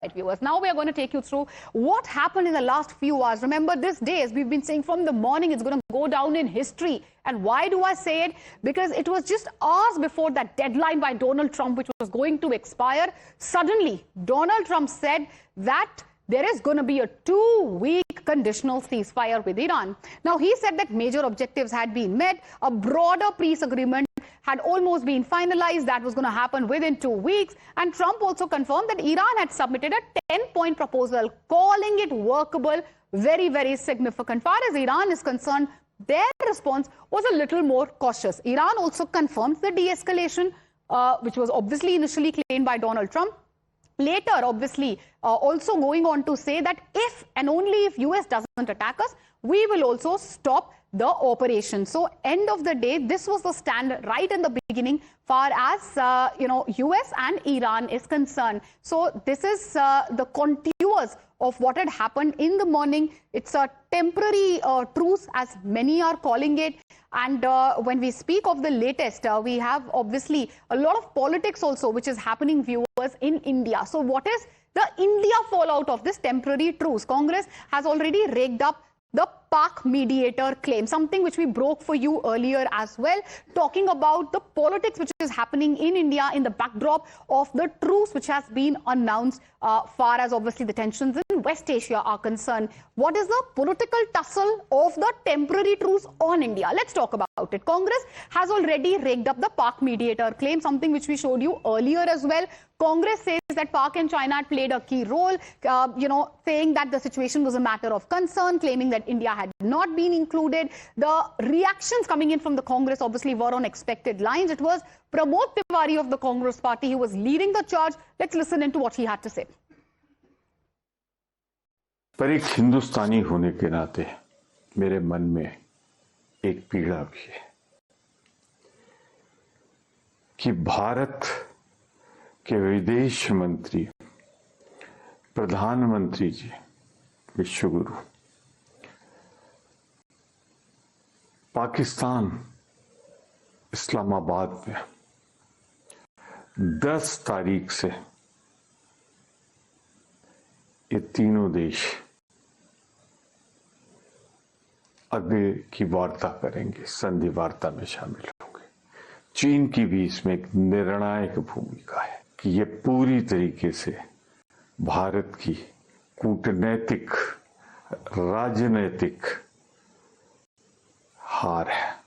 Viewers, now we are going to take you through what happened in the last few hours. Remember, this day, as we've been saying from the morning, it's going to go down in history. And why do I say it? Because it was just hours before that deadline by Donald Trump, which was going to expire. Suddenly, Donald Trump said that there is going to be a 2-week conditional ceasefire with Iran. Now, he said that major objectives had been met. A broader peace agreement had almost been finalized. That was going to happen within 2 weeks. And Trump also confirmed that Iran had submitted a 10-point proposal, calling it workable, very, very significant. Far as Iran is concerned, their response was a little more cautious. Iran also confirmed the de-escalation, which was obviously initially claimed by Donald Trump. Later, obviously, also going on to say that if and only if US doesn't attack us, we will also stop the operation. So, end of the day, this was the stand right in the beginning, far as US and Iran is concerned. So, this is the contours of what had happened in the morning. It's a temporary truce, as many are calling it. And when we speak of the latest, we have obviously a lot of politics also, which is happening, viewers, in India. So what is the India fallout of this temporary truce? Congress has already raked up the Pak mediator claim, something which we broke for you earlier as well, talking about the politics which is happening in India in the backdrop of the truce which has been announced, far as obviously the tensions in West Asia are concerned. What is the political tussle of the temporary truce on India? Let's talk about it. Congress has already raked up the Pak mediator claim, something which we showed you earlier as well. Congress says that Pak and China had played a key role, saying that the situation was a matter of concern, claiming that India had not been included. The reactions coming in from the Congress obviously were on expected lines. It was Pramod Tiwari of the Congress party who was leading the charge. Let's listen into what he had to say. पर एक हिंदुस्तानी होने के नाते मेरे मन में एक पीड़ा भी है कि भारत के विदेश मंत्री, प्रधानमंत्री जी, विश्वगुरु पाकिस्तान इस्लामाबाद में 10 तारीख से ये तीनों देश आगे की वार्ता करेंगे, संधि वार्ता में शामिल होंगे। चीन की भी इसमें एक निर्णायक भूमिका है कि ये पूरी तरीके से भारत की कूटनैतिक, राजनैतिक हार है।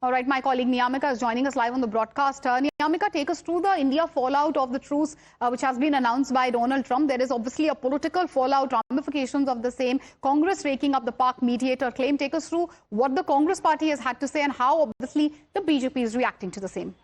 All right, my colleague Niyamika is joining us live on the broadcast. Niyamika, take us through the India fallout of the truce, which has been announced by Donald Trump. There is obviously a political fallout, ramifications of the same. Congress raking up the Pak mediator claim. Take us through what the Congress party has had to say and how obviously the BJP is reacting to the same.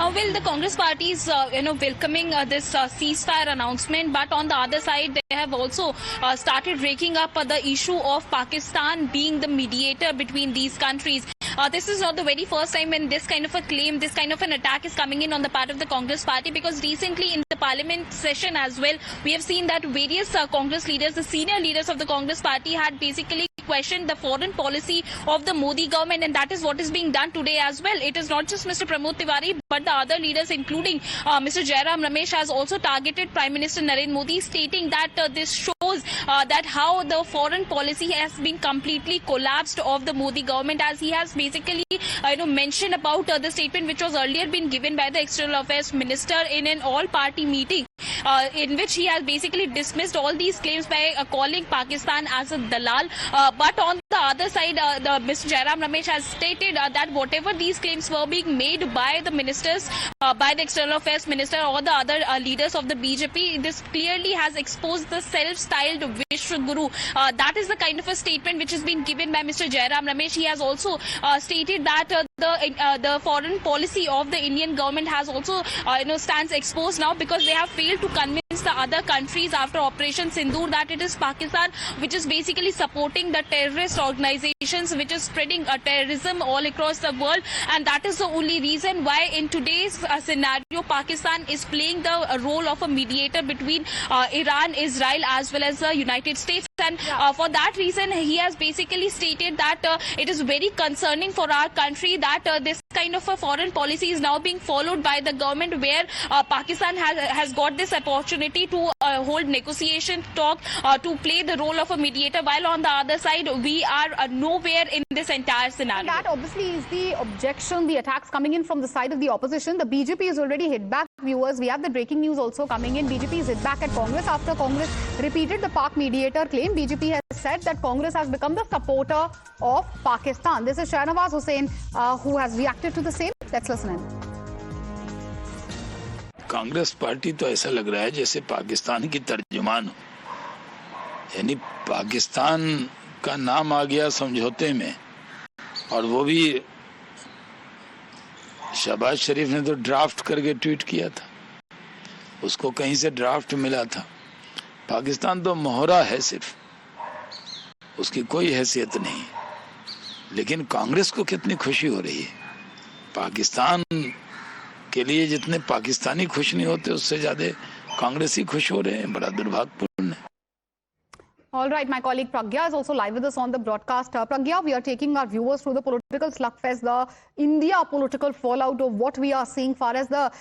Well, the Congress party is, welcoming this ceasefire announcement, but on the other side, they have also started raking up the issue of Pakistan being the mediator between these countries. This is not the very first time when this kind of a claim, this kind of an attack is coming in on the part of the Congress party, because recently in the parliament session as well, we have seen that various Congress leaders, the senior leaders of the Congress party, had basically questioned the foreign policy of the Modi government, and that is what is being done today as well. It is not just Mr. Pramod Tiwari, but the other leaders, including Mr. Jairam Ramesh, has also targeted Prime Minister Narendra Modi, stating that this shows that how the foreign policy has been completely collapsed of the Modi government, as he has basically mentioned about the statement which was earlier been given by the External Affairs Minister in an all-party meeting, in which he has basically dismissed all these claims by calling Pakistan as a dalal. But on the other side, Mr. Jairam Ramesh has stated that whatever these claims were being made by the ministers, by the External Affairs Minister or the other leaders of the BJP, this clearly has exposed the self-styled Vishwaguru. That is the kind of a statement which has been given by Mr. Jairam Ramesh. He has also stated that the foreign policy of the Indian government has also stands exposed now, because they have failed to convince the other countries after Operation Sindoor that it is Pakistan which is basically supporting the terrorist organizations which is spreading terrorism all across the world, and that is the only reason why in today's scenario Pakistan is playing the role of a mediator between Iran, Israel as well as the United States. And for that reason he has basically stated that it is very concerning for our country that this kind of a foreign policy is now being followed by the government, where Pakistan has got this opportunity to hold negotiation talk to play the role of a mediator, while on the other side we are nowhere in this entire scenario. And that obviously is the objection, the attacks coming in from the side of the opposition. The BJP is already hit back. Viewers, we have the breaking news also coming in. BJP is hit back at Congress after Congress repeated the Pak mediator claim. BJP has said that Congress has become the supporter of Pakistan. This is Shahnawaz Hussain who has reacted to the same. Let's listen in. Congress party तो ऐसा लग रहा है जैसे पाकिस्तान की तर्जुमान हो, यानी पाकिस्तान का नाम आ गया समझौते में, और वो भी शहबाज शरीफ ने तो ड्राफ्ट करके ट्वीट किया था, उसको कहीं से ड्राफ्ट मिला था। पाकिस्तान तो मोहरा है, सिर्फ उसकी कोई हैसियत नहीं। लेकिन कांग्रेस को कितनी खुशी हो रही है, पाकिस्तान के लिए जितने पाकिस्तानी खुश नहीं होते उससे ज्यादा कांग्रेसी खुश हो रहे हैं। बड़ा दुर्भाग्यपूर्ण है। All right, my colleague Pragya is also live with us on the broadcast. Pragya, we are taking our viewers through the political slugfest, the India political fallout of what we are seeing far as the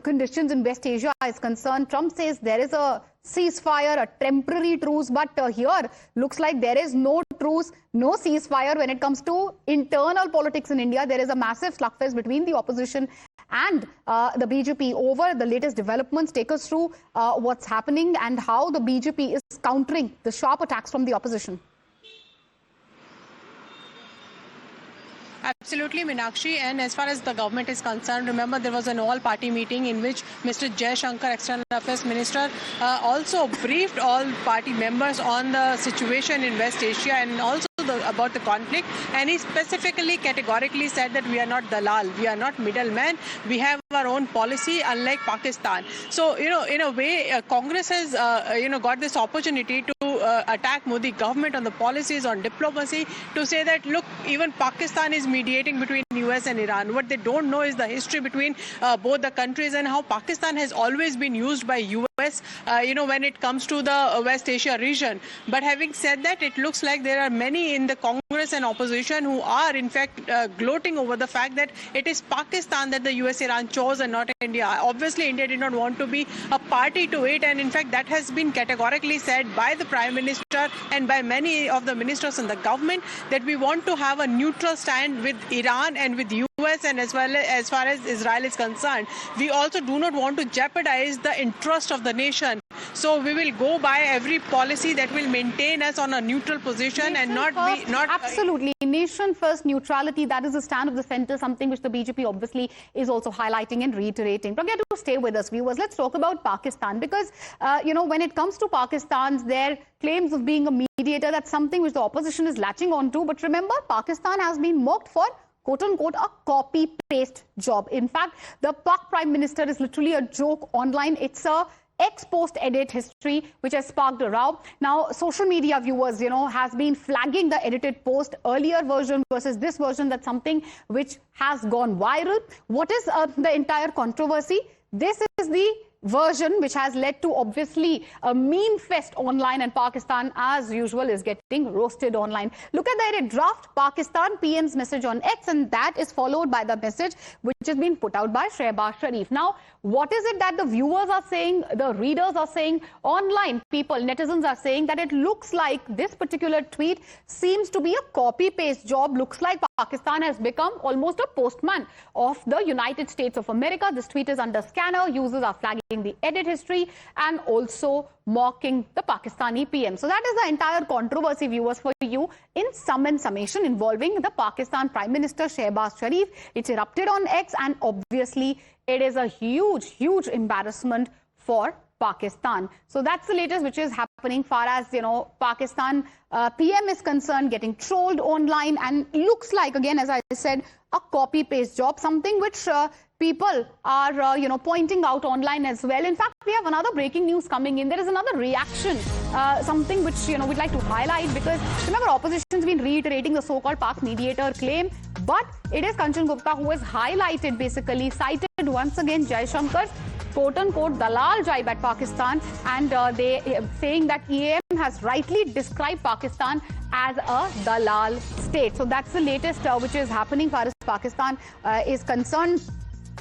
conditions in West Asia is concerned. Trump says there is a ceasefire, a temporary truce, but here looks like there is no truce, no ceasefire when it comes to internal politics in India. There is a massive slugfest between the opposition and the BJP over the latest developments. Take us through what's happening and how the BJP is countering the sharp attacks from the opposition. Absolutely, Meenakshi. And as far as the government is concerned, remember there was an all-party meeting in which Mr. Jaishankar, External Affairs Minister, also briefed all party members on the situation in West Asia and also about the conflict. And he specifically, categorically said that we are not dalal, we are not middlemen, we have our own policy, unlike Pakistan. So, in a way, Congress has, got this opportunity to attack Modi government on the policies, on diplomacy, to say that, look, even Pakistan is mediating between US and Iran. What they don't know is the history between both the countries and how Pakistan has always been used by US, when it comes to the West Asia region. But having said that, it looks like there are many in the Congress and opposition who are in fact gloating over the fact that it is Pakistan that the US-Iran chose and not India. Obviously, India did not want to be a party to it, and in fact that has been categorically said by the Prime Minister and by many of the ministers in the government that we want to have a neutral stand with Iran and with US, and as well as far as Israel is concerned. We also do not want to jeopardize the interest of the nation. So we will go by every policy that will maintain us on a neutral position and not be... Absolutely. Nation first, neutrality, that is the stand of the centre, something which the BJP obviously is also highlighting and reiterating. Pragya, to stay with us, viewers, let's talk about Pakistan, because, when it comes to Pakistan's, their claims of being a mediator, that's something which the opposition is latching on to. But remember, Pakistan has been mocked for quote-unquote a copy-paste job. In fact, the Pak Prime Minister is literally a joke online. It's a ex-post edit history which has sparked a row. Now, social media viewers, has been flagging the edited post, earlier version versus this version. That's something which has gone viral. What is the entire controversy? This is the version which has led to obviously a meme fest online, and Pakistan as usual is getting roasted online. Look at the edit draft, Pakistan PM's message on X, and that is followed by the message which has been put out by Shehbaz Sharif. Now, what is it that the viewers are saying, the readers are saying, online people, netizens are saying that it looks like this particular tweet seems to be a copy-paste job. Looks like Pakistan has become almost a postman of the United States of America. This tweet is under scanner. Users are flagging the edit history and also mocking the Pakistani PM. So that is the entire controversy, viewers, for you in sum and summation involving the Pakistan Prime Minister Shehbaz Sharif. It's erupted on X, and obviously it is a huge, huge embarrassment for Pakistan. So that's the latest which is happening far as, Pakistan PM is concerned, getting trolled online, and looks like, again, as I said, a copy-paste job, something which people are, pointing out online as well. In fact, we have another breaking news coming in. There is another reaction, something which, we'd like to highlight, because remember, opposition's been reiterating the so-called Pak mediator claim, but it is Kanchan Gupta who has highlighted, basically cited once again Jaishankar's quote-unquote dalal jibe at Pakistan, and they saying that EAM has rightly described Pakistan as a dalal state. So that's the latest which is happening far as Pakistan is concerned.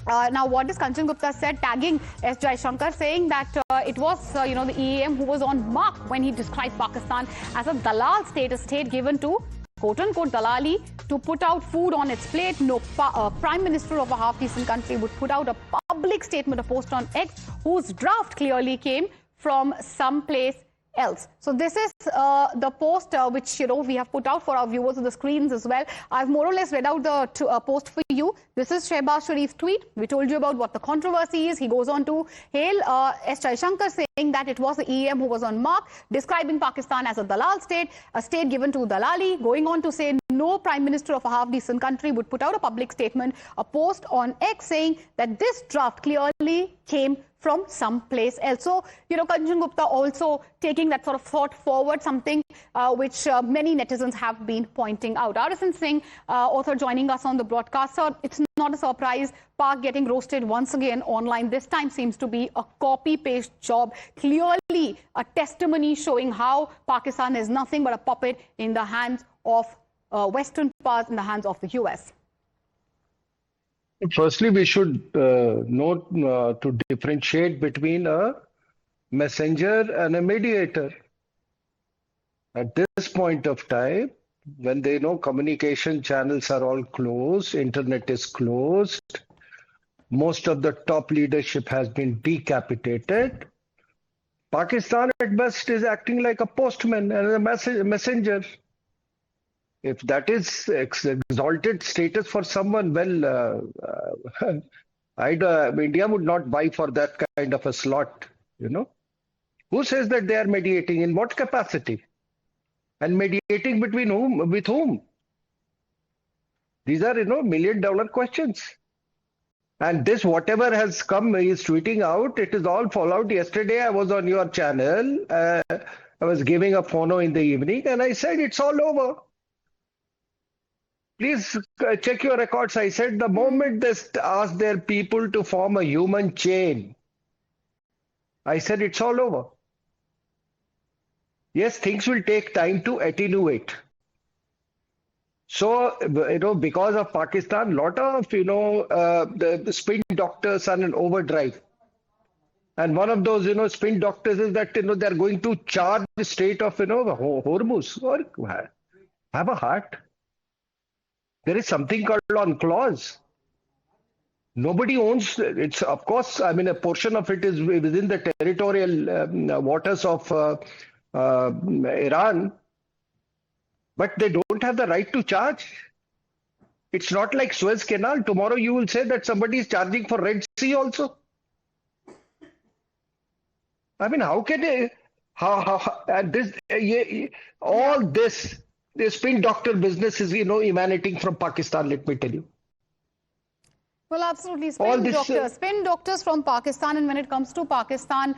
Now, what does Kanchan Gupta said, tagging S. Jaishankar, saying that it was, the EAM who was on mark when he described Pakistan as a dalal state, a state given to quote-unquote dalali to put out food on its plate. No prime minister of a half-decent country would put out a public statement, a post on X, whose draft clearly came from someplace else. So this is the post which we have put out for our viewers on the screens as well. I've more or less read out the post for you. This is Shehbaz Sharif's tweet. We told you about what the controversy is. He goes on to hail S. Jaishankar, saying that it was the EAM who was on mark, describing Pakistan as a dalal state, a state given to dalali, going on to say no prime minister of a half-decent country would put out a public statement, a post on X saying that this draft clearly came from someplace else. So, Kanchan Gupta also taking that sort of thought forward, something which many netizens have been pointing out. Arison Singh, author, joining us on the broadcast. So it's not a surprise, Pak getting roasted once again online. This time seems to be a copy-paste job. Clearly a testimony showing how Pakistan is nothing but a puppet in the hands of Western powers, in the hands of the US. Firstly, we should note to differentiate between a messenger and a mediator. At this point of time, when they know communication channels are all closed, internet is closed, most of the top leadership has been decapitated, Pakistan at best is acting like a postman and a messenger. If that is exalted status for someone, well, India would not buy for that kind of a slot, Who says that they are mediating? In what capacity? And mediating between whom? With whom? These are, million-dollar questions. And this, whatever has come, is tweeting out, it is all fallout. Yesterday, I was on your channel. I was giving a phono in the evening, and I said, it's all over. Please check your records. I said the moment they asked their people to form a human chain, I said it's all over. Yes, things will take time to attenuate. So, because of Pakistan, lot of, the spin doctors are in overdrive. And one of those, spin doctors is that, they're going to charge the state of, Hormuz. Or have a heart. There is something called on clause. Nobody owns it's. Of course, a portion of it is within the territorial waters of Iran, but they don't have the right to charge. It's not like Suez Canal. Tomorrow you will say that somebody is charging for Red Sea also. How can they? And this, all this. The spin doctor business is, emanating from Pakistan, let me tell you. Well, absolutely. Spin doctors from Pakistan. And when it comes to Pakistan,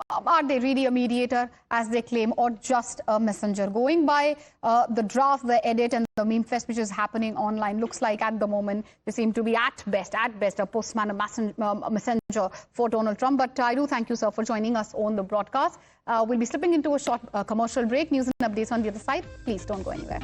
are they really a mediator, as they claim, or just a messenger? Going by the draft, the edit, and the meme fest which is happening online, looks like at the moment they seem to be at best, a postman, a messenger for Donald Trump. But I do thank you, sir, for joining us on the broadcast. We'll be slipping into a short commercial break. News and updates on the other side. Please don't go anywhere.